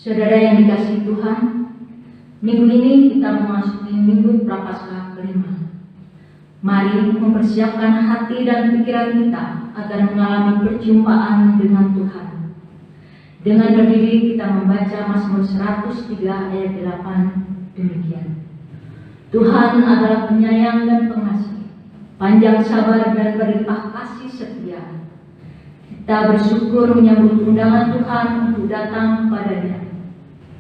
Saudara yang dikasihi Tuhan, minggu ini kita memasuki minggu Prapaskah kelima. Mari mempersiapkan hati dan pikiran kita agar mengalami perjumpaan dengan Tuhan. Dengan berdiri kita membaca Mazmur 103 ayat 8 demikian. Tuhan adalah penyayang dan pengasih, panjang sabar dan berlimpah kasih setia. Kita bersyukur menyambut undangan Tuhan untuk datang kepada-Nya.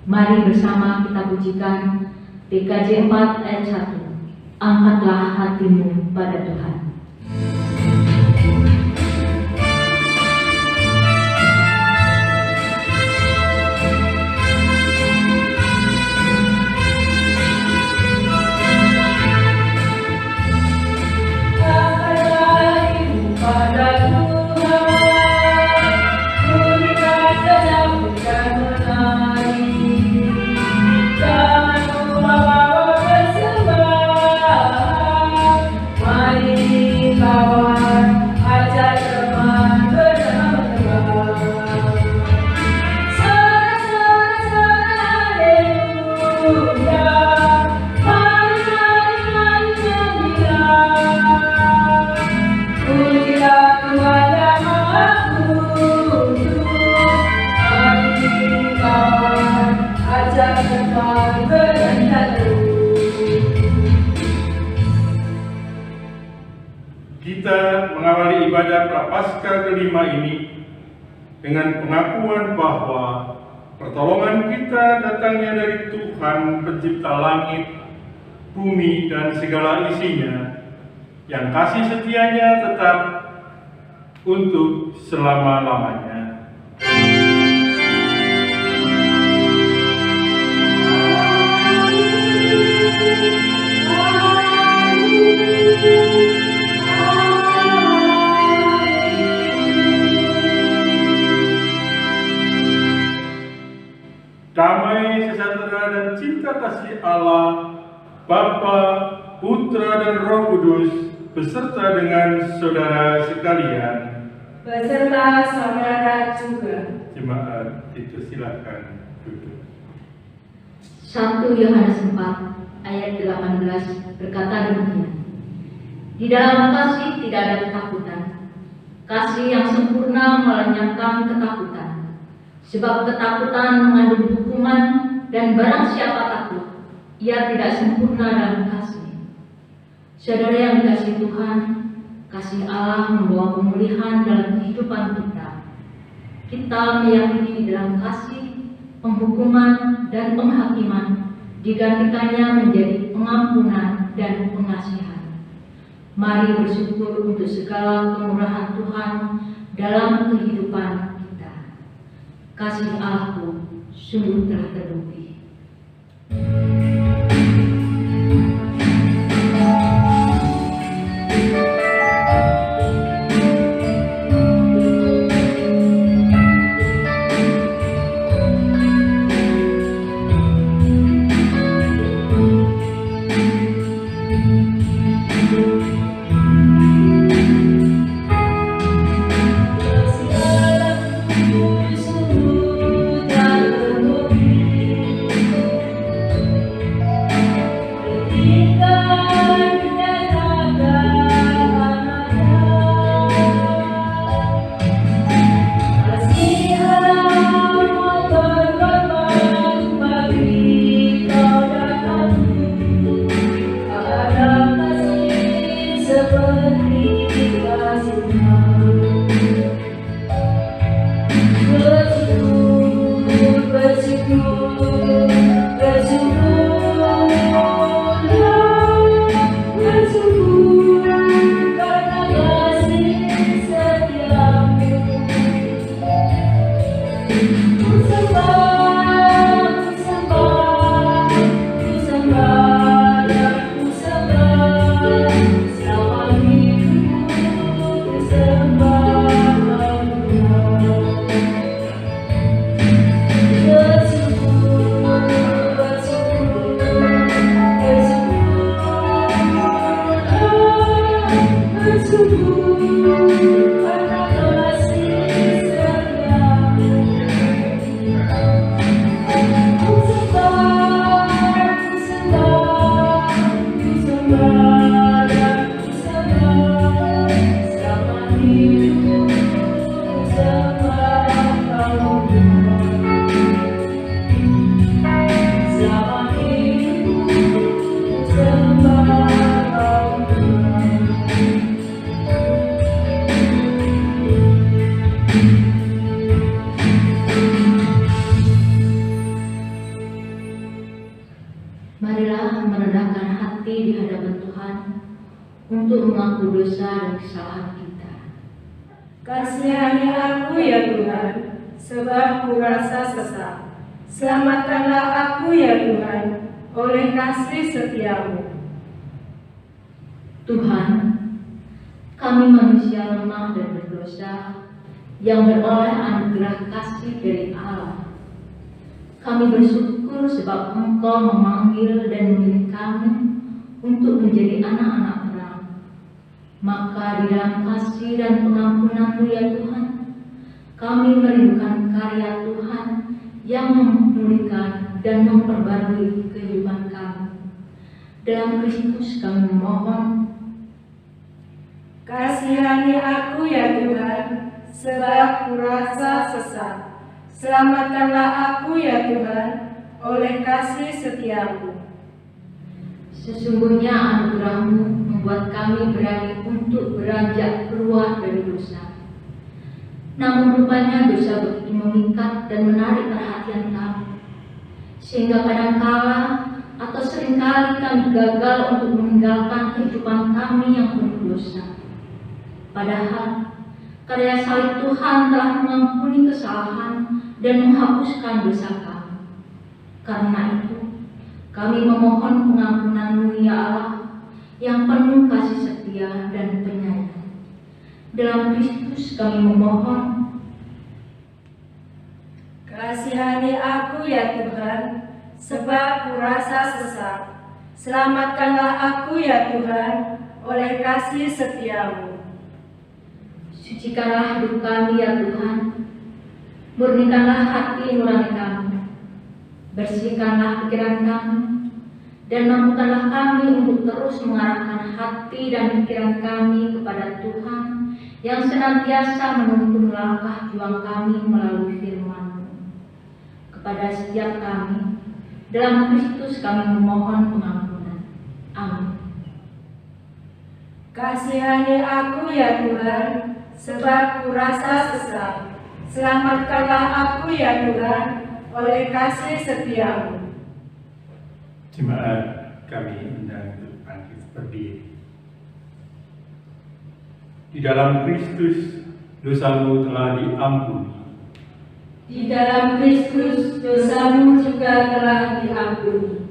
Mari bersama kita pujikan PKJ 4 ayat 1. Angkatlah hatimu pada Tuhan. Kita mengawali ibadah Prapaskah kelima ini dengan pengakuan bahwa pertolongan kita datangnya dari Tuhan pencipta langit, bumi, dan segala isinya, yang kasih setianya tetap untuk selama-lamanya. Damai sejahtera dan cinta kasih Allah, Bapa, Putra, dan Roh Kudus, beserta dengan saudara sekalian, beserta saudara juga. Jemaat dipersilakan duduk. 1 Yohanes 4 ayat 18 berkata demikian. Di dalam kasih tidak ada ketakutan. Kasih yang sempurna melenyapkan ketakutan. Sebab ketakutan mengandung hukuman, dan barang siapa takut, ia tidak sempurna dalam kasih. Saudara yang dikasihi Tuhan, kasih Allah membawa pemulihan dalam kehidupan kita. Kita meyakini di dalam kasih, penghukuman dan penghakiman digantikannya menjadi pengampunan dan pengasihan. Mari bersyukur untuk segala kemurahan Tuhan dalam kehidupan kita. Kasih Allahku sungguh telah terbukti. untuk mengaku dosa dan kesalahan kita. Kasihani aku ya Tuhan, sebab kurasa sesat. Selamatkanlah aku ya Tuhan, oleh kasih setiamu. Tuhan, kami manusia lemah dan berdosa yang beroleh anugerah kasih dari Allah. Kami bersyukur sebab Engkau memanggil dan memilih kami untuk menjadi anak-anak Terang. Maka di dalam kasih dan pengampunan-Mu ya Tuhan, kami merindukan karya Tuhan yang memulihkan dan memperbarui kehidupan kami. Dalam Kristus kami memohon. Kasihani aku ya Tuhan, sebab kurasa sesat. Selamatkanlah aku ya Tuhan, oleh kasih setiamu. Sesungguhnya anugerah-Mu membuat kami berani untuk beranjak keluar dari dosa. Namun rupanya dosa begitu memikat dan menarik perhatian kami, sehingga kadangkala atau seringkali kami gagal untuk meninggalkan kehidupan kami yang penuh dosa. Padahal karya salib Tuhan telah mengampuni kesalahan dan menghapuskan dosa kami. Karena itu, kami memohon pengampunan-Mu ya Allah, yang penuh kasih setia dan penyayang. Dalam Kristus kami memohon. Kasihani aku ya Tuhan, sebab kurasa sesat. Selamatkanlah aku ya Tuhan, oleh kasih setiamu. Sucikanlah hidup kami ya Tuhan, murnikanlah hati nurani kami, bersihkanlah pikiran kami, dan mampukanlah kami untuk terus mengarahkan hati dan pikiran kami kepada Tuhan yang senantiasa menuntun langkah juang kami melalui firman-Mu. Kepada setiap kami, dalam Kristus kami memohon pengampunan. Amin. Kasihani aku ya Tuhan, sebab kurasa sesat. Selamatkanlah aku ya Tuhan, oleh kasih setiamu. Jemaat, kami undang untuk bangkit berdiri. Di dalam Kristus, dosamu telah diampuni. Di dalam Kristus, dosamu juga telah diampuni.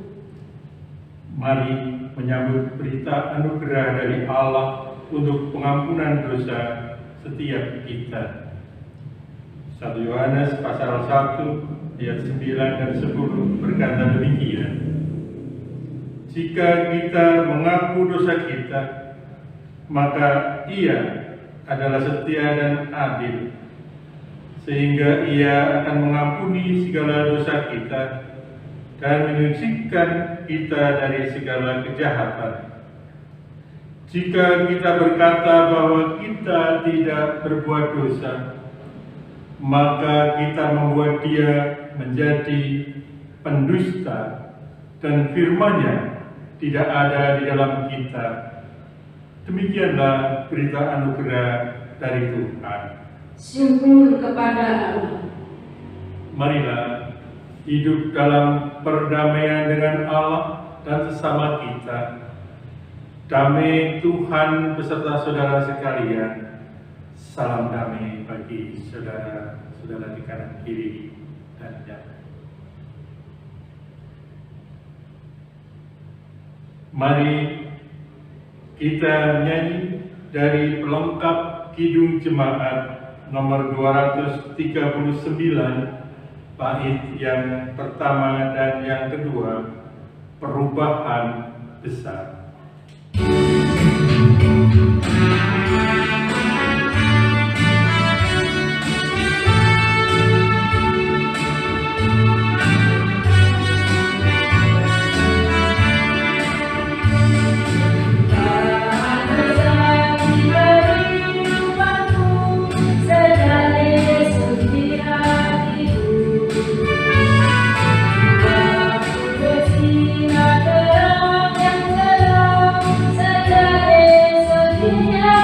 Mari menyambut berita anugerah dari Allah untuk pengampunan dosa setiap kita. 1 Yohanes pasal 1 ayat 9 dan 10 berkata demikian. Jika kita mengaku dosa kita, maka Ia adalah setia dan adil, sehingga Ia akan mengampuni segala dosa kita dan menyucikan kita dari segala kejahatan. Jika kita berkata bahwa kita tidak berbuat dosa, maka kita membuat Dia menjadi pendusta dan firman-Nya tidak ada di dalam kita. Demikianlah berita anugerah dari Tuhan. Syukur kepada Allah. Marilah hidup dalam perdamaian dengan Allah dan sesama kita. Damai Tuhan beserta saudara sekalian. Salam damai bagi saudara-saudara di kanan kiri dan jangan. Mari kita nyanyi dari pelengkap Kidung Jemaat nomor 239, bait yang pertama dan yang kedua, perubahan besar. Terang yang terang, sejati setia.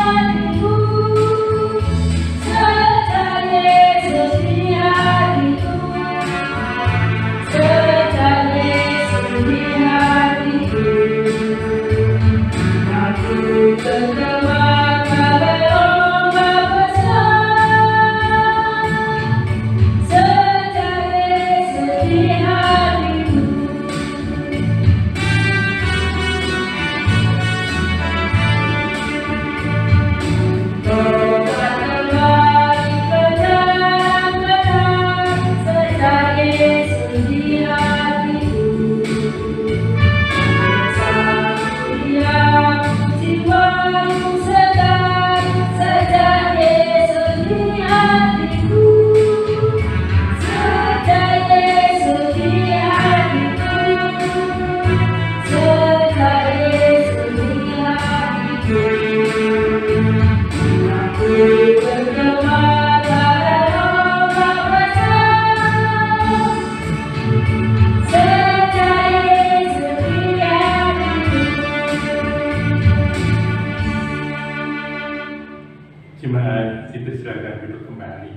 Jemaat dipersilakan duduk kembali.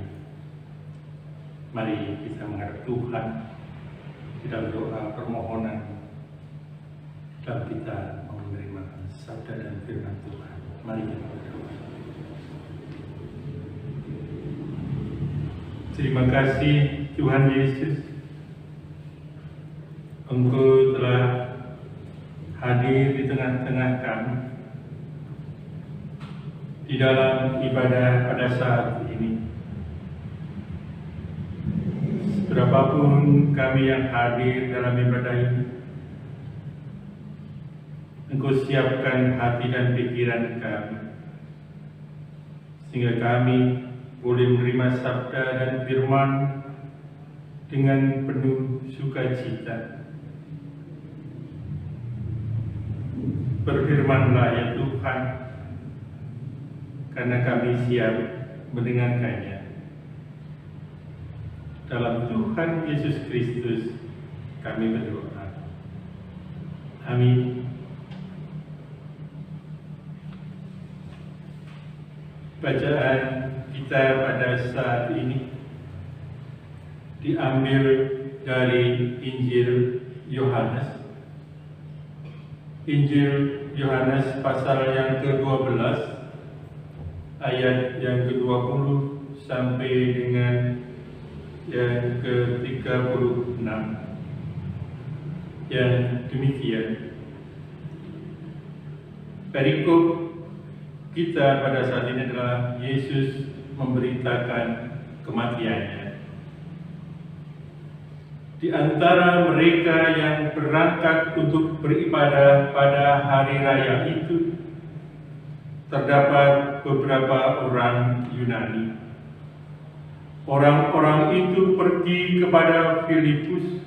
Mari kita menghadap Tuhan di dalam doa permohonan dan kita mau menerima sabda dan firman Tuhan. Mari kita berdoa. Terima kasih Tuhan Yesus, Engkau telah hadir di tengah-tengah kami di dalam ibadah pada saat ini. Berapapun kami yang hadir dalam ibadah ini, Engkau siapkan hati dan pikiran kami, sehingga kami boleh menerima sabda dan firman dengan penuh sukacita. Berfirmanlah ya Tuhan, karena kami siap mendengarkannya. Dalam Tuhan Yesus Kristus kami berdoa. Amin. Bacaan kita pada saat ini diambil dari Injil Yohanes. Injil Yohanes pasal yang ke-12 ayat yang ke-20 sampai dengan yang ke-36. Yang demikian, perikop kita pada saat ini adalah Yesus memberitakan kematiannya. Di antara mereka yang berangkat untuk beribadah pada hari raya itu, terdapat beberapa orang Yunani. Orang-orang itu pergi kepada Filipus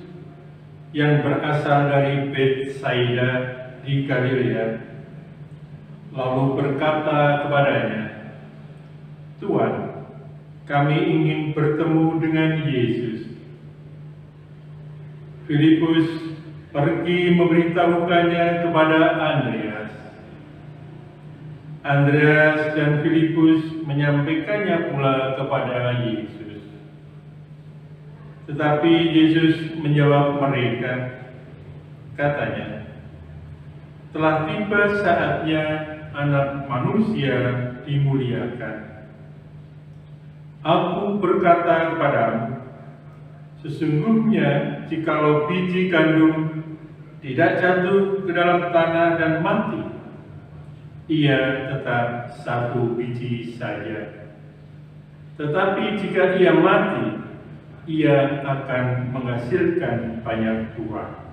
yang berasal dari Betsaida di Galilea, lalu berkata kepadanya, "Tuan, kami ingin bertemu dengan Yesus." Filipus pergi memberitahukannya kepada Andreas. Andreas dan Filipus menyampaikannya pula kepada Yesus. Tetapi Yesus menjawab mereka, katanya, "Telah tiba saatnya Anak Manusia dimuliakan. Aku berkata kepadamu, sesungguhnya jikalau biji gandum tidak jatuh ke dalam tanah dan mati, ia tetap satu biji saja. Tetapi jika ia mati, ia akan menghasilkan banyak buah.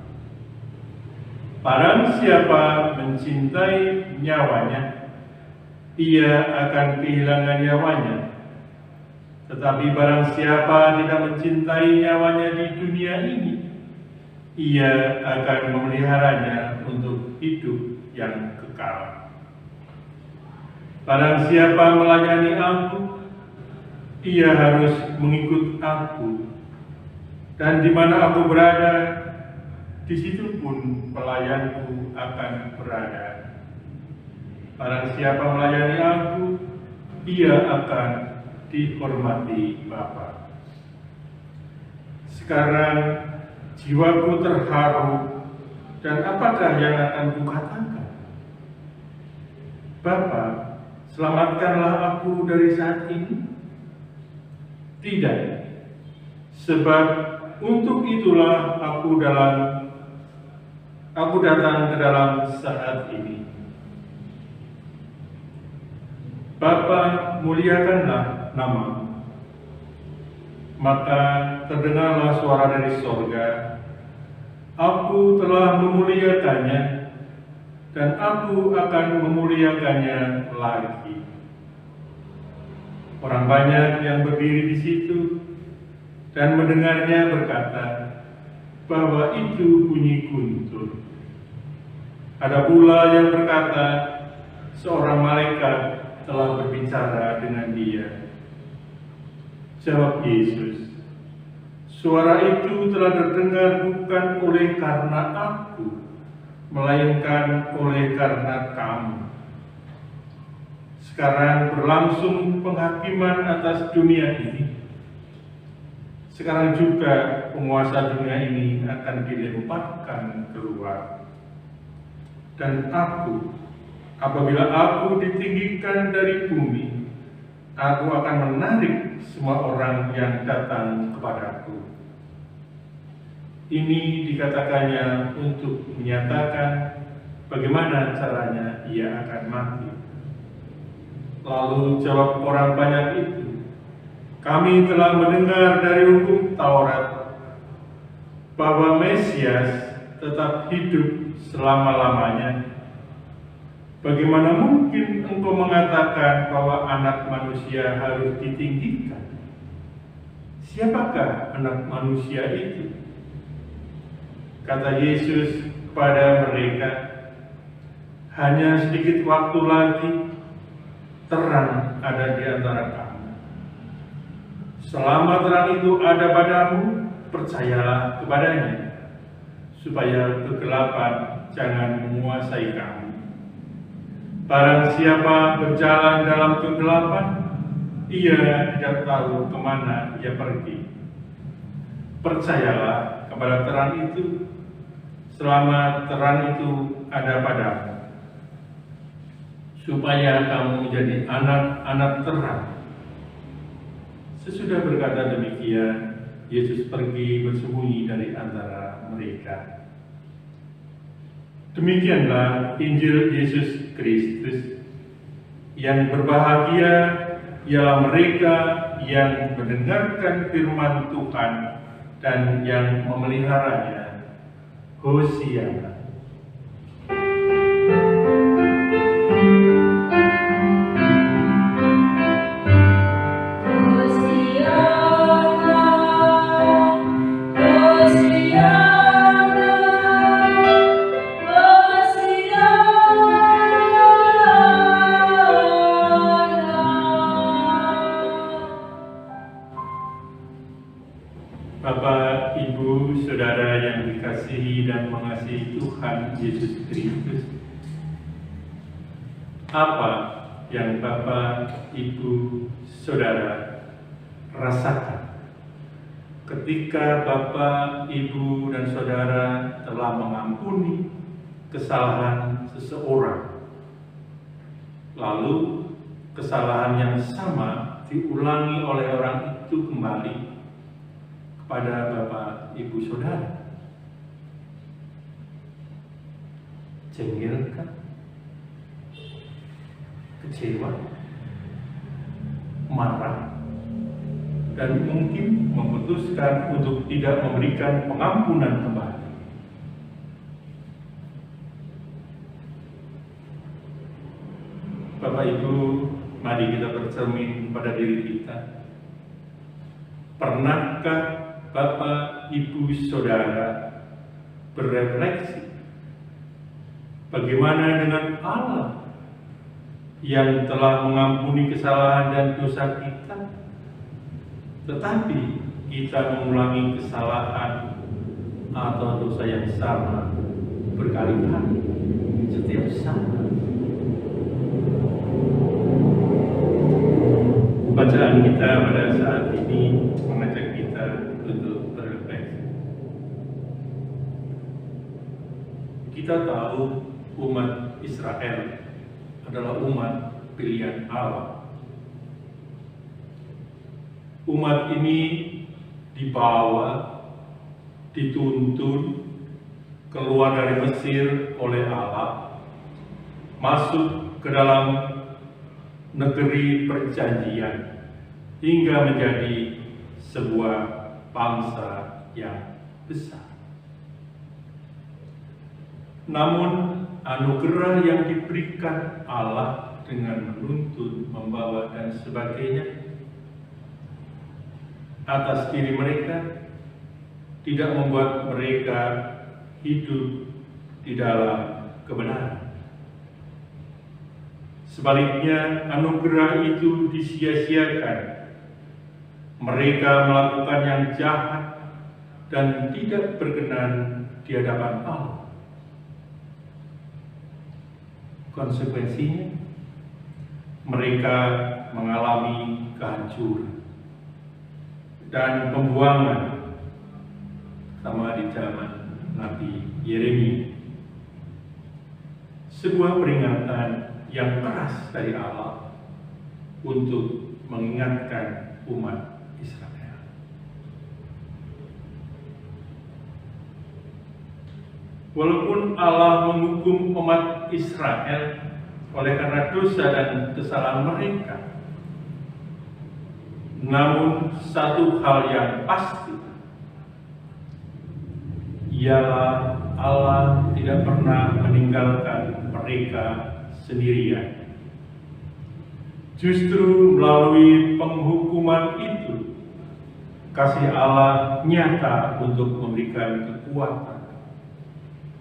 Barang siapa mencintai nyawanya, ia akan kehilangan nyawanya. Tetapi barang siapa tidak mencintai nyawanya di dunia ini, ia akan memeliharanya untuk hidup yang kekal. Barang siapa melayani aku, ia harus mengikut aku. Dan di mana aku berada, di situ pun pelayanku akan berada. Barang siapa melayani aku, ia akan dihormati Bapa." Sekarang jiwaku terharu, dan apakah yang akan kukatakan? Bapa, selamatkanlah aku dari saat ini. Tidak, sebab untuk itulah aku datang ke dalam saat ini. Bapa, muliakanlah nama-Mu. Maka terdengarlah suara dari sorga, "Aku telah memuliakannya, dan aku akan memuliakannya lagi." Orang banyak yang berdiri di situ dan mendengarnya berkata bahwa itu bunyi guntur. Ada pula yang berkata, seorang malaikat telah berbicara dengan dia. Jawab Yesus, "Suara itu telah terdengar bukan oleh karena aku, melainkan oleh karena kamu. sekarang berlangsung penghakiman atas dunia ini. Sekarang juga penguasa dunia ini akan dilemparkan keluar. Dan apabila aku ditinggikan dari bumi, aku akan menarik semua orang yang datang kepadaku. Ini dikatakannya untuk menyatakan bagaimana caranya ia akan mati. Lalu jawab orang banyak itu, "Kami telah mendengar dari hukum Taurat bahwa Mesias tetap hidup selama-lamanya. Bagaimana mungkin engkau mengatakan bahwa anak manusia harus ditinggikan? Siapakah anak manusia itu?" Kata Yesus kepada mereka, "Hanya sedikit waktu lagi terang ada di antara kamu. Selama terang itu ada padamu, percayalah kepadanya, supaya kegelapan jangan menguasai kamu. Barang siapa berjalan dalam kegelapan, ia tidak tahu kemana ia pergi. Percayalah kepada terang itu, selama terang itu ada padamu, supaya kamu menjadi anak-anak terang." Sesudah berkata demikian, Yesus pergi bersembunyi dari antara mereka. Demikianlah Injil Yesus Kristus. Yang berbahagia ialah mereka yang mendengarkan firman Tuhan dan yang memeliharanya. Hosiana. Bapak, Ibu, Saudara yang dikasihi dan mengasihi Tuhan Yesus Kristus, apa yang Bapak, Ibu, Saudara rasakan ketika Bapak, Ibu, dan Saudara telah mengampuni kesalahan seseorang, lalu kesalahan yang sama diulangi oleh orang itu kembali kepada Bapak, Ibu, Saudara? Jengkel kan? Kecewa? Marah? Dan mungkin memutuskan untuk tidak memberikan pengampunan kembali. Bapak, Ibu, mari kita bercermin pada diri kita. Pernahkah Bapak, Ibu, Saudara berefleksi bagaimana dengan Allah yang telah mengampuni kesalahan dan dosa kita, tetapi kita mengulangi kesalahan atau dosa yang sama berkali-kali setiap saat? Bacaan kita pada saat ini mengajak kita untuk berefleksi. Kita tahu umat Israel adalah umat pilihan Allah. Umat ini dibawa, dituntun keluar dari Mesir oleh Allah, masuk ke dalam negeri perjanjian hingga menjadi sebuah bangsa yang besar. Namun anugerah yang diberikan Allah dengan menuntun, membawa, dan sebagainya atas diri mereka tidak membuat mereka hidup di dalam kebenaran. Sebaliknya, anugerah itu disia-siakan. Mereka melakukan yang jahat dan tidak berkenan di hadapan Allah. Konsekuensinya, mereka mengalami kehancuran dan pembuangan sama di zaman Nabi Yeremia. Sebuah peringatan yang keras dari Allah untuk mengingatkan umat Israel. Walaupun Allah menghukum umat Israel oleh karena dosa dan kesalahan mereka, namun satu hal yang pasti ialah Allah tidak pernah meninggalkan mereka sendirian. Justru melalui penghukuman itu, kasih Allah nyata untuk memberikan kekuatan,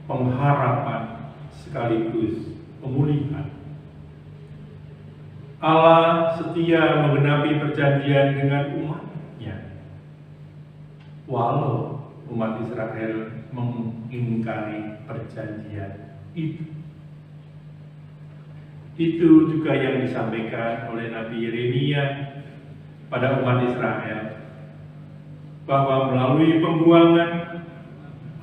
pengharapan, sekaligus pemulihan. Allah setia menggenapi perjanjian dengan umat-Nya, walau umat Israel mengingkari perjanjian itu. Itu juga yang disampaikan oleh Nabi Yeremia pada umat Israel, bahwa melalui pembuangan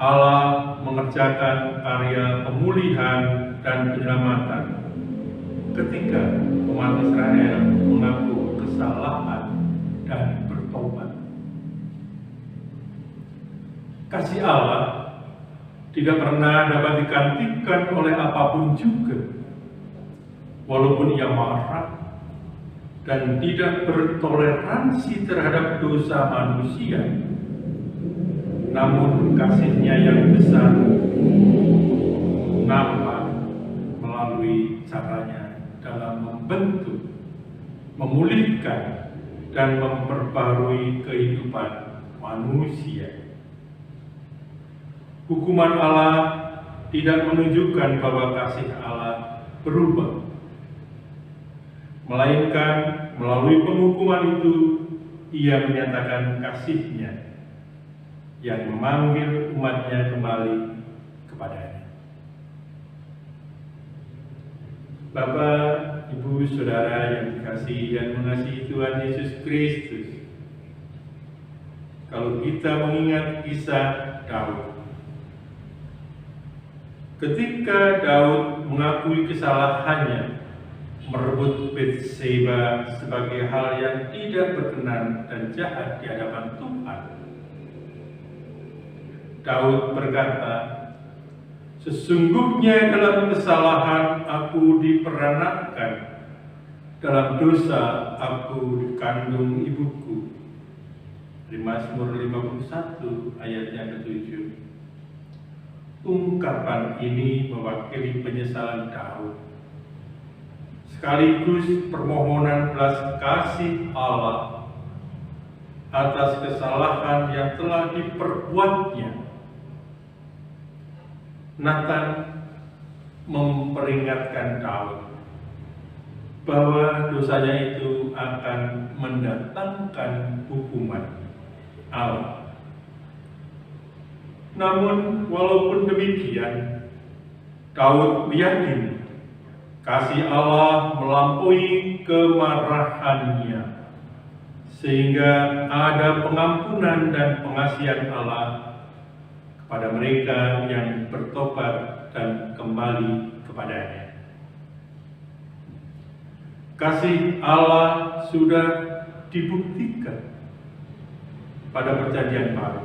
Allah mengerjakan karya pemulihan dan penyelamatan ketika umat Israel mengaku kesalahan dan bertobat. Kasih Allah tidak pernah dapat digantikan oleh apapun juga, walaupun Ia marah dan tidak bertoleransi terhadap dosa manusia. Namun kasih-Nya yang besar nampak melalui caranya dalam membentuk, memulihkan, dan memperbarui kehidupan manusia. Hukuman Allah tidak menunjukkan bahwa kasih Allah berubah, melainkan melalui penghukuman itu Ia menyatakan kasih-Nya yang memanggil umat-Nya kembali kepadanya. Bapak, Ibu, Saudara yang dikasihi dan mengasihi Tuhan Yesus Kristus, kalau kita mengingat kisah Daud, ketika Daud mengakui kesalahannya merebut Batseba sebagai hal yang tidak berkenan dan jahat di hadapan Tuhan, Daud berkata, "Sesungguhnya dalam kesalahan aku diperanakkan, dalam dosa aku dikandung ibuku." Di Mazmur 51 ayat yang ke-7. Ungkapan ini mewakili penyesalan Daud, sekaligus permohonan belas kasih Allah atas kesalahan yang telah diperbuatnya. Nathan memperingatkan Daud bahwa dosanya itu akan mendatangkan hukuman Allah. Namun walaupun demikian, Daud meyakini kasih Allah melampaui kemarahannya, sehingga ada pengampunan dan pengasihan Allah kepada mereka yang bertobat dan kembali kepadanya. Kasih Allah sudah dibuktikan pada perjanjian baru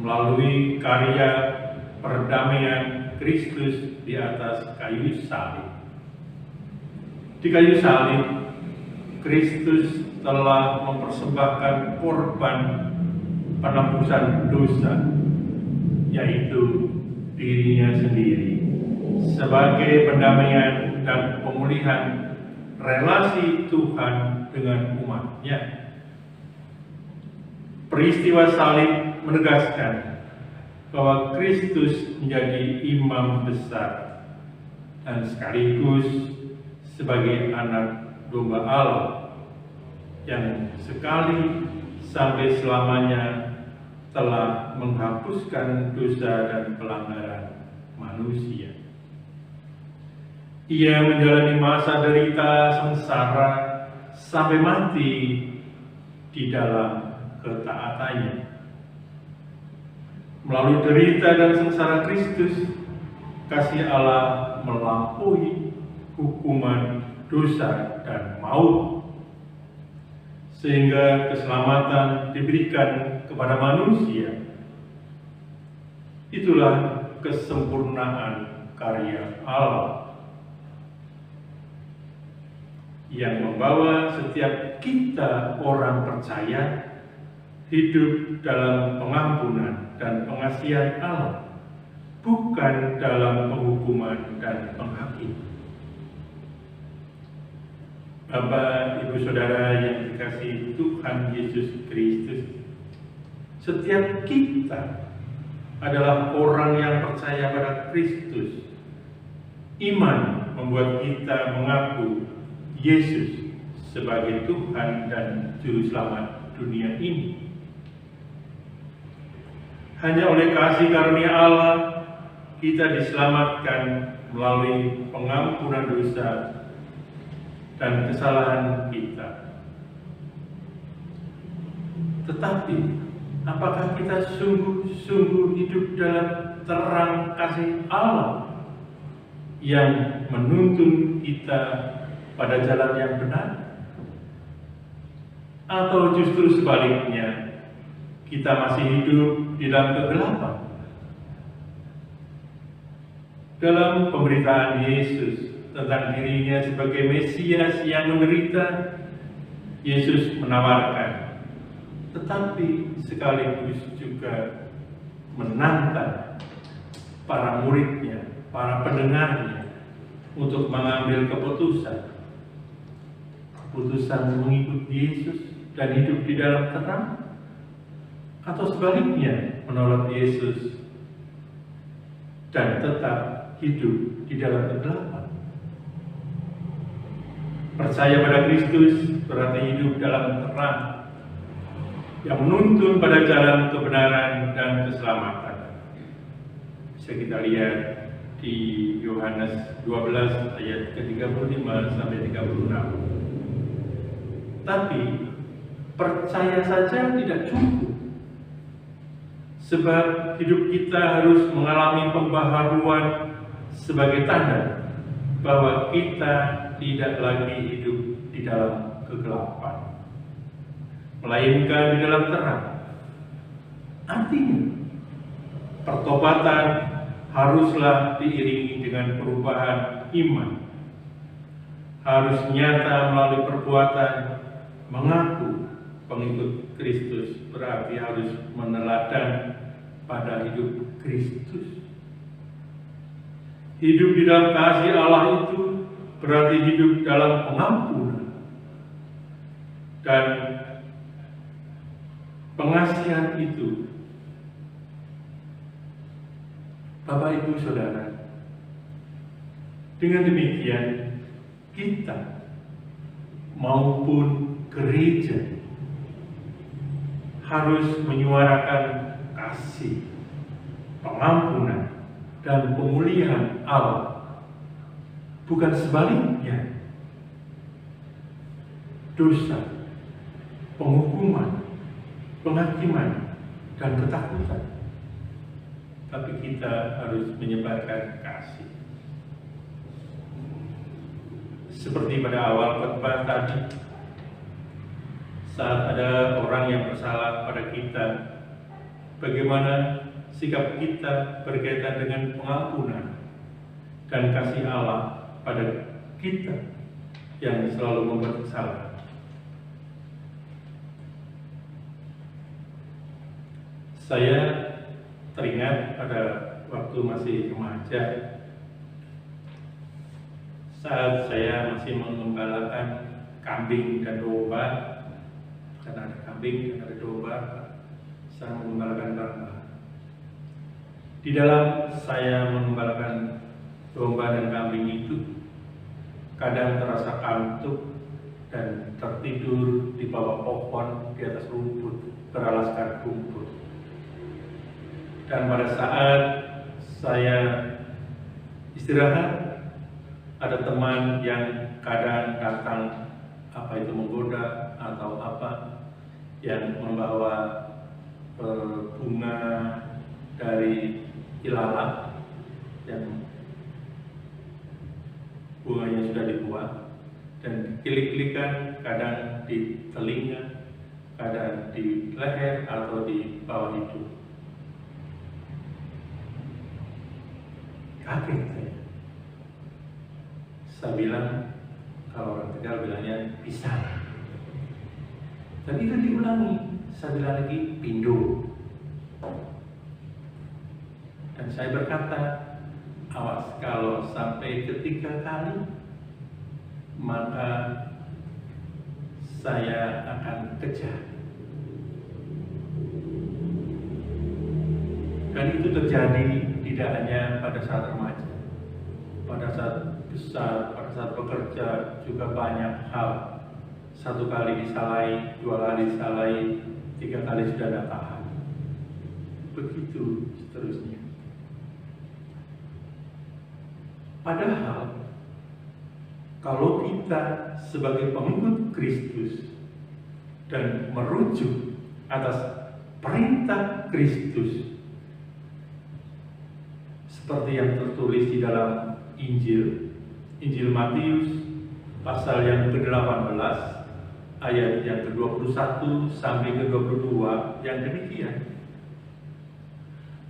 melalui karya perdamaian Kristus di atas kayu salib. Di kayu salib, Kristus telah mempersembahkan korban penebusan dosa, yaitu dirinya sendiri, sebagai pendamaian dan pemulihan relasi Tuhan dengan umat-Nya. Peristiwa salib menegaskan bahwa Kristus menjadi imam besar dan sekaligus sebagai anak domba Allah yang sekali sampai selamanya telah menghapuskan dosa dan pelanggaran manusia. Ia menjalani masa derita sengsara sampai mati di dalam ketaatannya. Melalui derita dan sengsara Kristus, kasih Allah melampaui hukuman dosa dan maut, sehingga keselamatan diberikan kepada manusia. Itulah kesempurnaan karya Allah yang membawa setiap kita orang percaya hidup dalam pengampunan dan pengasihan Allah, bukan dalam penghukuman dan penghakiman. Bapak, Ibu, Saudara yang dikasihi Tuhan Yesus Kristus, setiap kita adalah orang yang percaya pada Kristus. Iman membuat kita mengaku Yesus sebagai Tuhan dan Juru Selamat dunia ini. Hanya oleh kasih karunia Allah kita diselamatkan melalui pengampunan dosa dan kesalahan kita. Tetapi apakah kita sungguh-sungguh hidup dalam terang kasih Allah yang menuntun kita pada jalan yang benar? Atau justru sebaliknya, kita masih hidup di dalam kegelapan? Dalam pemberitaan Yesus tentang dirinya sebagai Mesias yang menderita, Yesus menawarkan, tetapi sekaligus juga menantang para muridnya, para pendengarnya untuk mengambil keputusan mengikuti Yesus dan hidup di dalam terang, atau sebaliknya menolak Yesus dan tetap hidup di dalam kegelapan. Percaya pada Kristus berarti hidup dalam terang yang menuntun pada jalan kebenaran dan keselamatan. Bisa kita lihat di Yohanes 12 ayat ke-35 sampai 36. Tapi percaya saja tidak cukup, sebab hidup kita harus mengalami pembaharuan sebagai tanda bahwa kita tidak lagi hidup di dalam kegelapan, melainkan di dalam terang. Artinya, pertobatan haruslah diiringi dengan perubahan iman, harus nyata melalui perbuatan. Mengaku pengikut Kristus berarti harus meneladan pada hidup Kristus. Hidup di dalam kasih Allah itu berarti hidup dalam pengampunan dan pengasihan itu. Bapak, Ibu, Saudara, dengan demikian kita maupun gereja harus menyuarakan kasih, pengampunan, dan pemulihan Allah, bukan sebaliknya. Dosa, penghukuman, penghakiman, dan ketakutan. Tapi kita harus menyebarkan kasih. Seperti pada awal khotbah tadi, saat ada orang yang bersalah pada kita, bagaimana sikap kita berkaitan dengan pengampunan dan kasih Allah pada kita yang selalu membuat kesalahan. Saya teringat pada waktu masih remaja, saat saya masih mengembalakan kambing dan domba. Karena ada kambing dan ada domba, saya mengembalakan domba. Di dalam saya mengembalakan domba dan kambing itu, kadang terasa kantuk dan tertidur di bawah pohon di atas rumput, beralaskan rumput. Dan pada saat saya istirahat, Ada teman yang kadang datang apa itu menggoda atau apa yang membawa bunga dari ilalang yang bunganya sudah dibuang dan klik-klikan kadang di telinga, kadang di leher atau di bawah hidung. Kaget saya. Saya bilang, kalau orang Tegal bilangnya pisang. Dan itu diulangi. Saya bilang lagi pindo. Dan saya berkata, awas kalau sampai ketiga kali, maka saya akan kejar. Dan itu terjadi tidak hanya pada saat remaja, pada saat besar, pada saat bekerja juga banyak hal. 1 kali disalahi, 2 kali disalahi, 3 kali sudah tidak tahan. Begitu seterusnya. Padahal kalau kita sebagai pengikut Kristus dan merujuk atas perintah Kristus seperti yang tertulis di dalam Injil Matius pasal yang ke-18 ayat yang ke-21 sampai ke-22 yang demikian.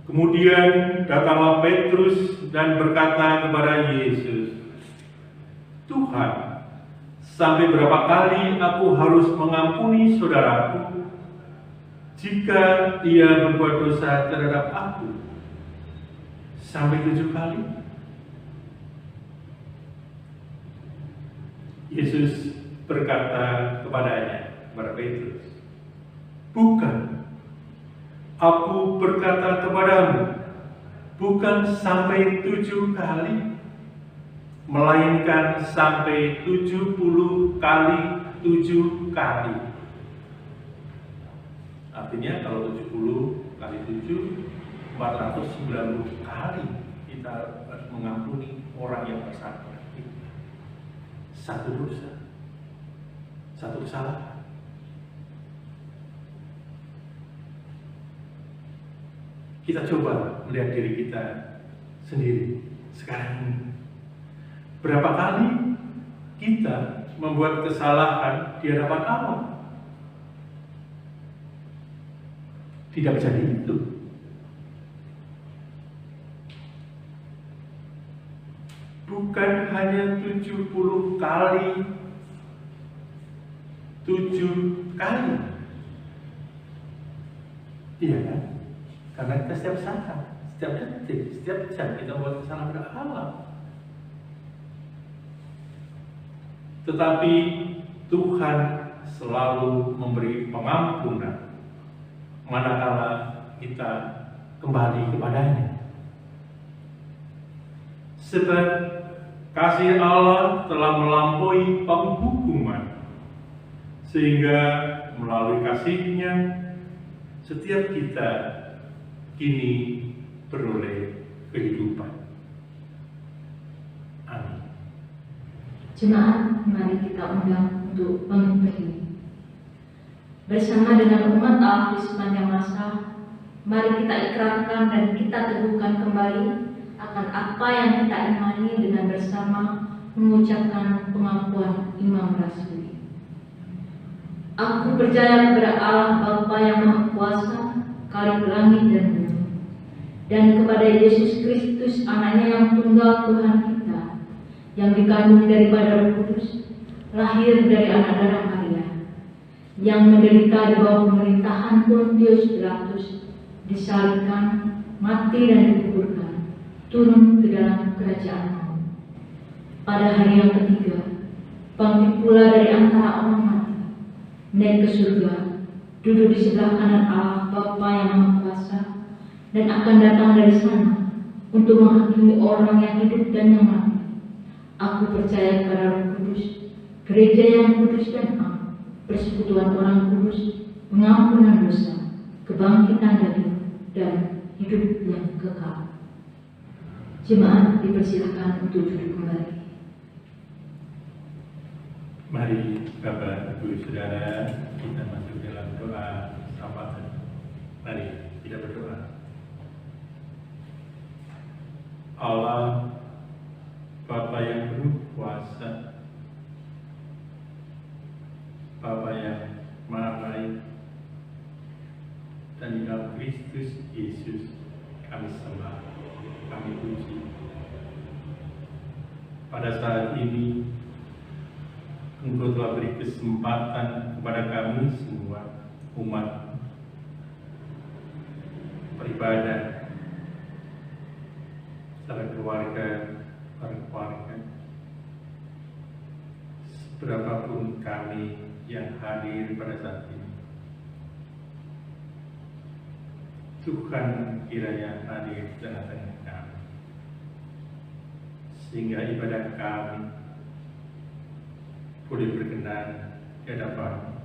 Kemudian datanglah Petrus dan berkata kepada Yesus, Tuhan, sampai berapa kali aku harus mengampuni saudaraku jika ia berbuat dosa terhadap aku? Sampai 7 kali? Yesus berkata kepadanya, kepada Petrus, bukan, aku berkata kepadamu, bukan sampai 7 kali, melainkan sampai 70 kali 7 kali. Artinya kalau 70 kali 7, 490 kali kita harus mengampuni orang yang bersalah. Satu dosa, satu kesalahan. Kita coba melihat diri kita sendiri sekarang ini. Berapa kali kita membuat kesalahan di hadapan Allah? Tidak bisa dihitung. Bukan hanya 70 kali, 7 kali. Iya kan? Karena kita setiap saat, setiap detik, setiap jam kita membuat kesalahan kepada Allah. Tetapi Tuhan selalu memberi pengampunan manakala kita kembali kepadanya. Sebab kasih Allah telah melampaui penghukuman, sehingga melalui kasih-Nya setiap kita kini beroleh kehidupan. Amin. Jemaat, mari kita undang untuk bangun berdiri. Bersama dengan umat Allah di sepanjang masa, mari kita ikrarkan dan kita teguhkan kembali akan apa yang kita imani dengan bersama mengucapkan pengakuan Imam Rasuli. Aku percaya kepada Allah Bapa yang Maha Kuasa, Khalik langit dan bumi, dan kepada Yesus Kristus Anaknya yang tunggal Tuhan kita, yang dikandung daripada Roh Kudus, lahir dari anak darah Maria, yang menderita di bawah pemerintahan Pontius Pilatus, disalibkan, mati dan dikuburkan, turun ke dalam kerajaan maut. Pada hari yang ketiga, bangkit pula dari antara orang mati, naik ke surga, duduk di sebelah kanan Allah Bapa yang Maha Kuasa, dan akan datang dari sana untuk menghakimi orang yang hidup dan yang mati. Aku percaya kepada Roh Kudus, gereja yang kudus dan am, persekutuan orang kudus, pengampunan dosa, kebangkitan daging, dan hidup yang kekal. Jemaat dipersilakan untuk duduk kembali. Mari Bapak, Ibu, Saudara, kita masuk dalam doa sambatan. Mari kita berdoa. Allah, Bapa yang penuh kuasa, Bapa yang maha baik, dan di dalam Kristus Yesus kami sembah, kami puji. Pada saat ini Engkau telah beri kesempatan kepada kami semua umat beribadah secara keluarga, seberapapun kami yang hadir pada saat ini. Tuhan kiranya hadir di tengah-tengah kami, sehingga ibadah kami boleh berkenan di hadapan,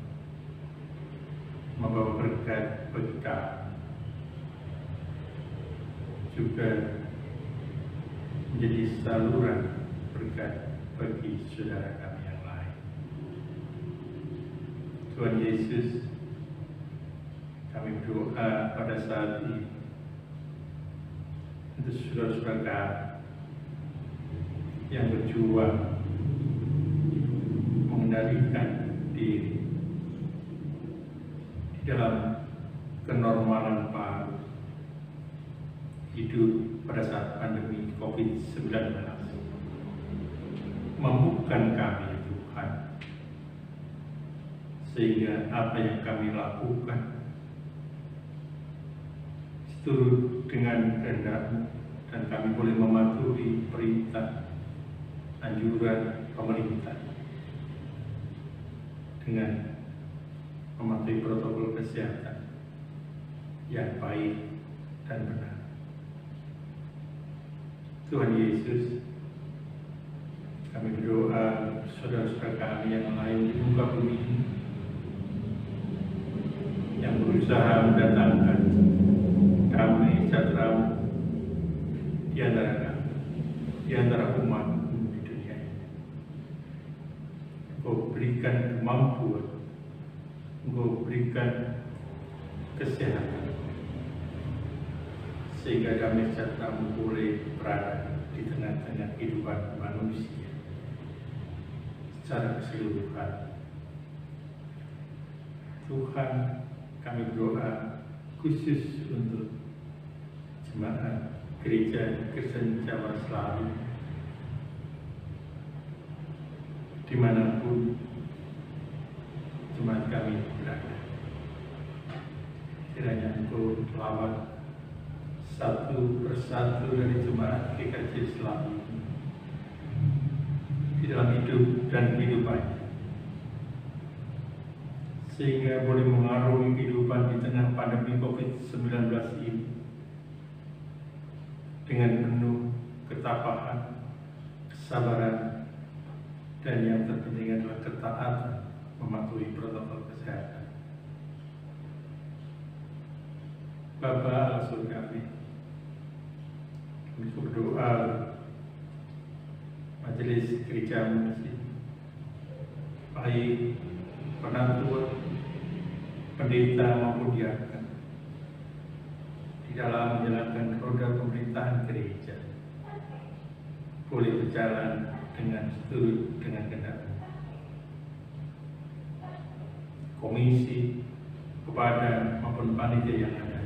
membawa berkat bagi kami, juga menjadi saluran berkat bagi saudara kami yang lain. Tuhan Yesus, kami berdoa pada saat ini untuk saudara-saudara kami yang berjuang mengendalikan diri di dalam kenormalan baru hidup pada saat pandemi COVID-19. Mampukan kami Tuhan, sehingga apa yang kami lakukan seturut dengan kehendak-Mu, dan kami boleh mematuhi perintah anjuran pemerintah dengan mematuhi protokol kesehatan yang baik dan benar. Tuhan Yesus, kami berdoa saudara-saudara kami yang lain di muka bumi ini yang berusaha mendatangkan damai sejahtera di antara kami, di antara umat di dunia ini. Engkau berikan kemampuan, Engkau berikan kesehatan, sehingga damai sejahtera boleh berada di tengah-tengah kehidupan manusia secara keseluruhan. Tuhan, kami berdoa khusus untuk jemaat Gereja Kristen Jawa Selawi dimanapun jemaat kami berada. Kiranya Engkau lawat satu persatu dari jemaat GKJ Selawi di dalam hidup dan kehidupannya, sehingga boleh mengarungi kehidupan di tengah pandemi COVID-19 ini dengan penuh ketabahan, kesabaran, dan yang terpenting adalah ketaatan mematuhi protokol kesehatan. Bapa Allah surga kami berdoa majelis gereja di sini, baik penatua, pendeta maupun diaken, di dalam menjalankan roda pemerintahan gereja boleh berjalan dengan seturut dengan kehendak komisi, kepada maupun panitia yang ada.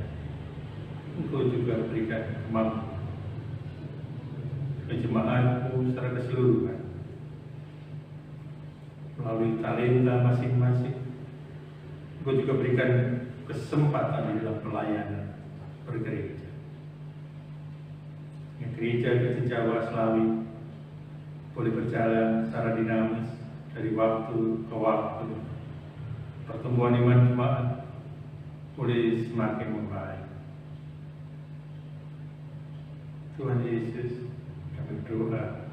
Engkau juga berikan kemampuan ke jemaatmu secara keseluruhan melalui talenta masing-masing. Engkau juga berikan kesempatan di dalam pelayanan bergereja. Gereja Kristen Jawa Selawi boleh berjalan secara dinamis dari waktu ke waktu. Pertumbuhan iman jemaat boleh semakin membaik. Tuhan Yesus, kami berdoa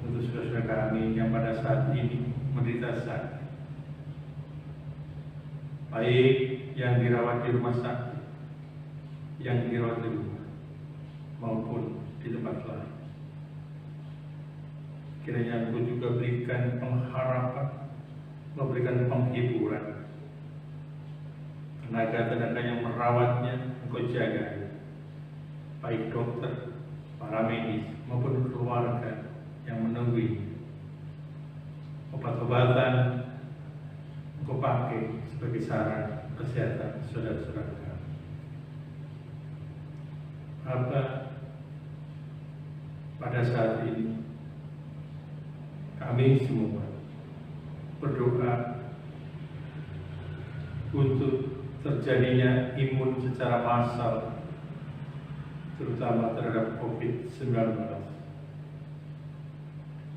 untuk saudara-saudara kami yang pada saat ini menderita sakit, baik yang dirawat di rumah sakit, yang dirawat di rumah, maupun di tempat lain. Kiranya Engkau juga berikan pengharapan, memberikan penghiburan. Tenaga-tenaga yang merawatnya Engkau jaga, baik dokter, para medis maupun keluarga yang menunggu. Obat-obatan Engkau pakai sebagai sarana kesehatan saudara-saudara kami. Bapa, pada saat ini kami semua berdoa untuk terjadinya imun secara massal, terutama terhadap COVID-19.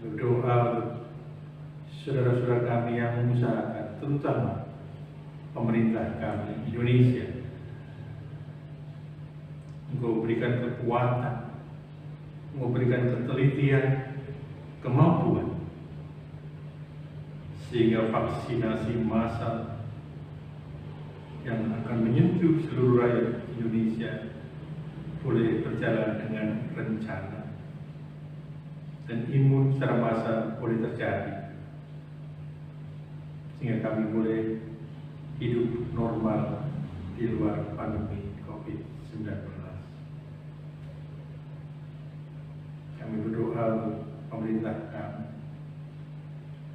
Berdoa untuk saudara-saudara kami yang mengusahakan, terutama pemerintah kami Indonesia. Engkau berikan kekuatan, Engkau berikan ketelitian, kemampuan, sehingga vaksinasi massal yang akan menyentuh seluruh rakyat Indonesia boleh berjalan dengan rencana dan imun secara massal boleh terjadi, sehingga kami boleh hidup normal di luar pandemi COVID-19. Kami berdoa untuk pemerintah kami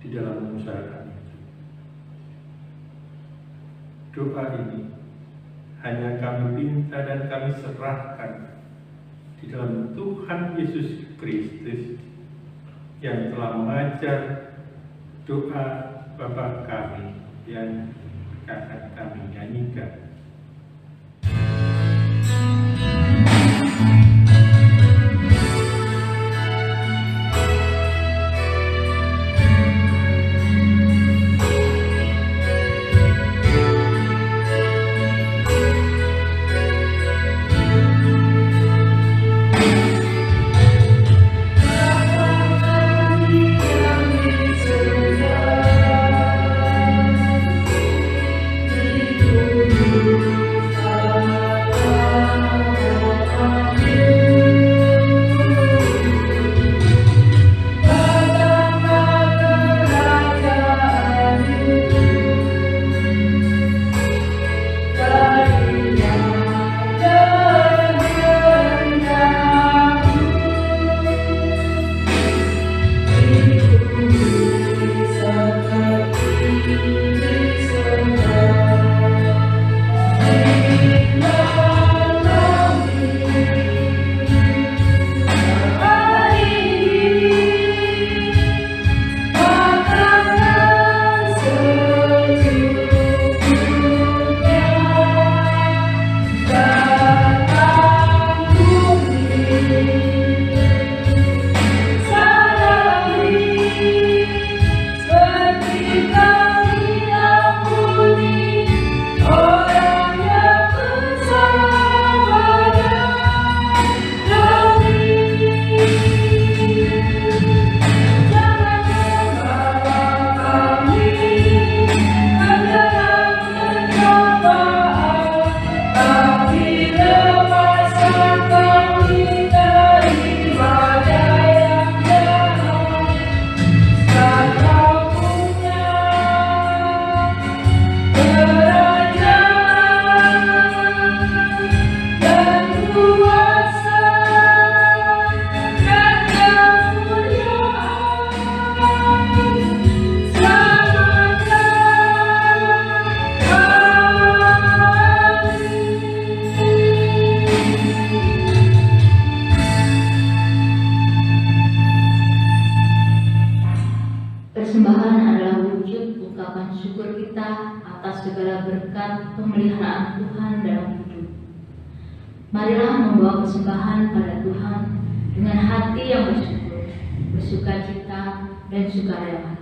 di dalam mengusahakan itu. Doa ini hanya kami minta dan kami serahkan di dalam Tuhan Yesus Kristus yang telah mengajar doa Bapa kami yang akan kami nyanyikan. Pemeliharaan Tuhan dalam hidup. Marilah membawa persembahan pada Tuhan dengan hati yang bersyukur, bersukacita dan sukarela.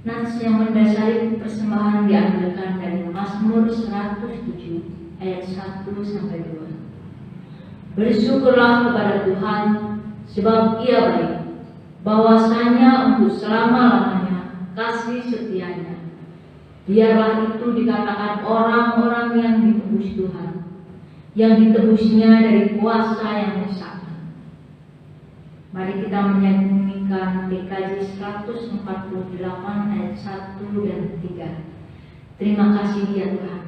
Nats yang mendasari persembahan diambilkan dari Mazmur 107 ayat 1-2. Bersyukurlah kepada Tuhan sebab Ia baik, bahwasanya untuk selama-lamanya kasih setianya. Biarlah itu dikatakan orang-orang yang ditebus Tuhan, yang ditebusnya dari kuasa yang besar. Mari kita menyanyikan menyanyikan PKJ 148 ayat 1 dan 3. Terima kasih ya Tuhan.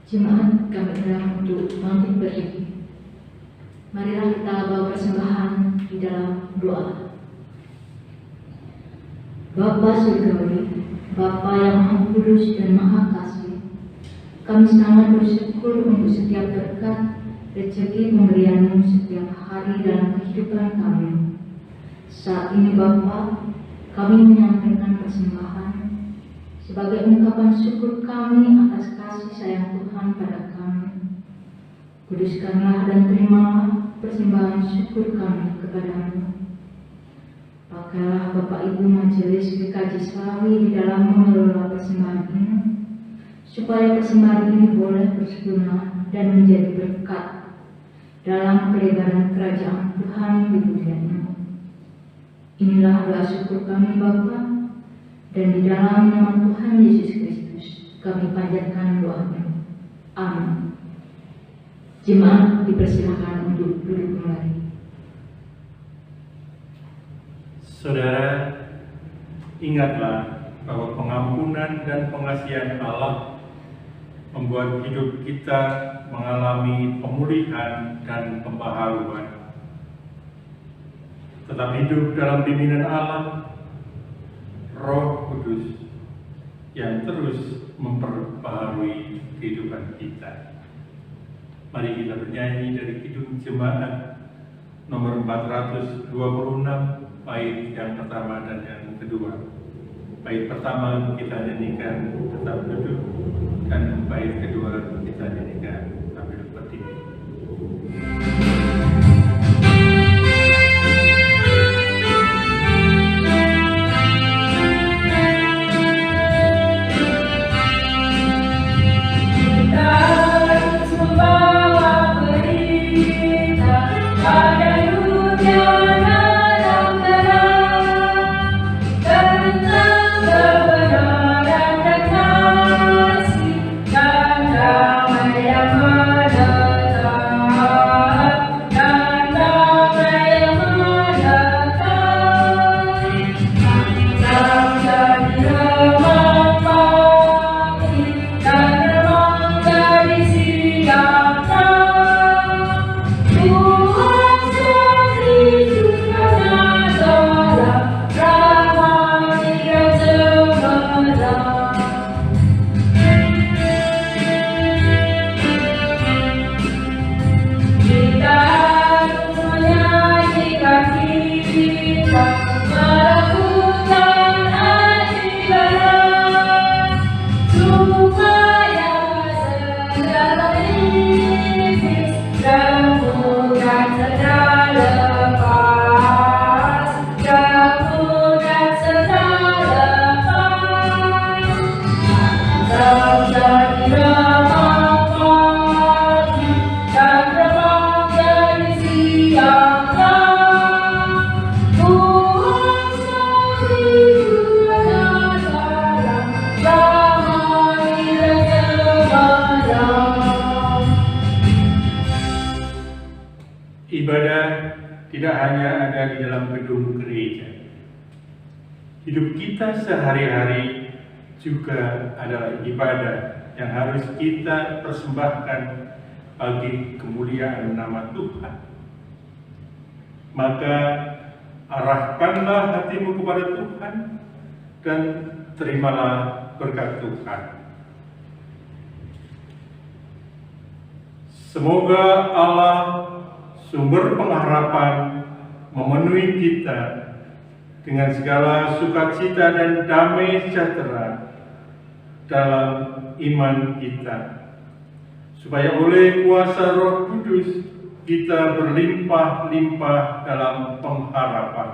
Jemaat, kami undang untuk bangkit berdiri. Marilah kita bawa persembahan di dalam doa. Bapa Surgawi, Bapa yang Maha Kudus dan Maha Kasih, kami sangat bersyukur untuk setiap berkat rezeki pemberian-Mu setiap hari dalam kehidupan kami. Saat ini Bapa, kami menyampaikan persembahan sebagai ungkapan syukur kami atas kasih sayang Tuhan pada kami. Kuduskanlah dan terimalah persembahan syukur kami kepada-Mu. Pakailah Bapak Ibu Majelis GKJ Slawi di dalam mengelola persembahan ini, supaya persembahan ini boleh berguna dan menjadi berkat dalam pelebaran kerajaan Tuhan di dunia ini. Inilah doa syukur kami Bapa, dan di dalam nama Tuhan Yesus Kristus kami panjatkan doa-Nya. Amin. Jemaat dipersilakan untuk duduk kembali. Saudara, ingatlah bahwa pengampunan dan pengasihan Allah membuat hidup kita mengalami pemulihan dan pembaharuan. Tetap hidup dalam bimbingan Allah, Roh Kudus yang terus memperbaharui kehidupan kita. Mari kita bernyanyi dari Kidung Jemaat nomor 426, bait yang pertama dan yang kedua. Bait pertama kita nyanyikan tetap duduk, dan bait kedua kita nyanyikan sambil berdiri. Tuhan tidak hanya ada di dalam gedung gereja. Hidup kita sehari-hari juga adalah ibadah yang harus kita persembahkan bagi kemuliaan nama Tuhan. Maka arahkanlah hatimu kepada Tuhan dan terimalah berkat Tuhan. Semoga Allah, sumber pengharapan, memenuhi kita dengan segala sukacita dan damai sejahtera dalam iman kita, supaya oleh kuasa Roh Kudus kita berlimpah-limpah dalam pengharapan.